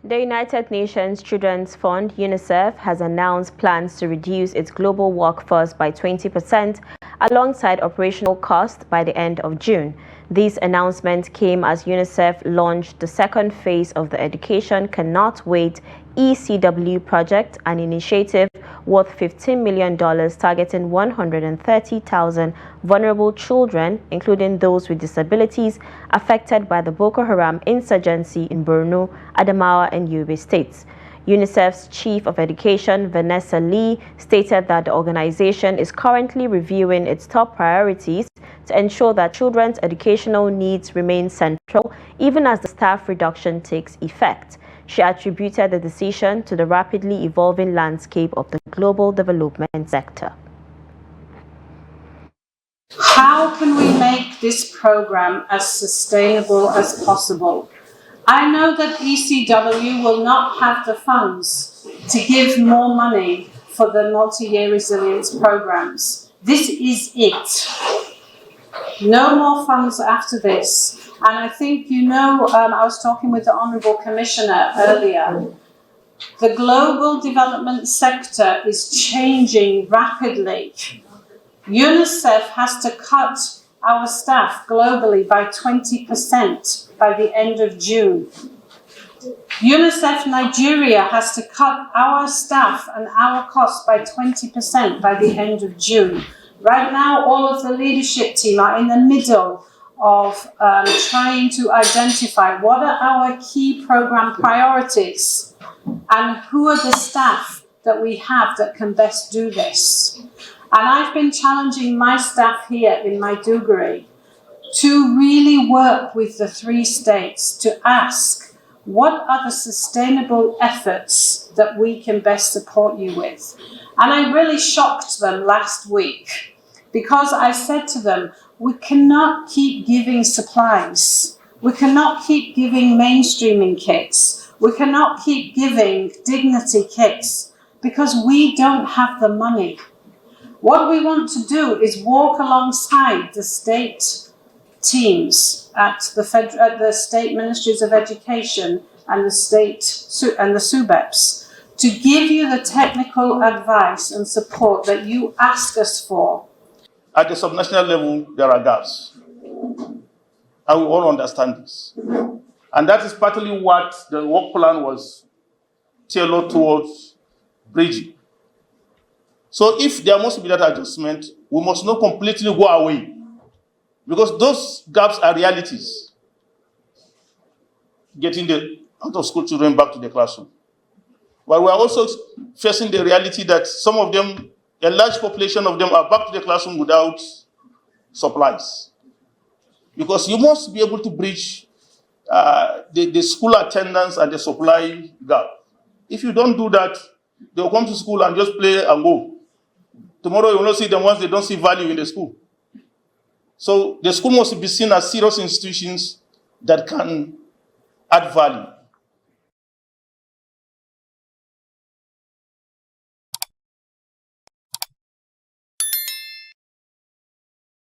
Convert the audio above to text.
The United Nations Children's Fund, UNICEF, has announced plans to reduce its global workforce by 20% alongside operational costs by the end of June. This announcement came as UNICEF launched the second phase of the Education Cannot Wait ECW project, an initiative worth $15 million targeting 130,000 vulnerable children, including those with disabilities affected by the Boko Haram insurgency in Borno, Adamawa, and Yobe states. UNICEF's Chief of Education, Vanessa Lee, stated that the organization is currently reviewing its top priorities to ensure that children's educational needs remain central, even as the staff reduction takes effect. She attributed the decision to the rapidly evolving landscape of the global development sector. How can we make this program as sustainable as possible? I know that ECW will not have the funds to give more money for the multi-year resilience programs. This is it. No more funds after this. And I think, I was talking with the Honourable Commissioner earlier. The global development sector is changing rapidly. UNICEF has to cut our staff globally by 20% by the end of June. UNICEF Nigeria has to cut our staff and our costs by 20% by the end of June. Right now, all of the leadership team are in the middle of trying to identify what are our key program priorities and who are the staff that we have that can best do this. And I've been challenging my staff here in Maiduguri to really work with the 3 states to ask what are the sustainable efforts that we can best support you with. And I really shocked them last week because I said to them, we cannot keep giving supplies. We cannot keep giving mainstreaming kits. We cannot keep giving dignity kits because we don't have the money. What we want to do is walk alongside the state teams at the state ministries of education and the SUBEPs to give you the technical advice and support that you ask us for. At the subnational level, there are gaps. And we all understand this. And that is partly what the work plan was tailored towards bridging. So if there must be that adjustment, we must not completely go away, because those gaps are realities. Getting the out-of-school children back to the classroom. But we are also facing the reality that some of them, a large population of them, are back to the classroom without supplies. Because you must be able to bridge the school attendance and the supply gap. If you don't do that, they'll come to school and just play and go. Tomorrow you will not see them once they don't see value in the school. So the school must be seen as serious institutions that can add value.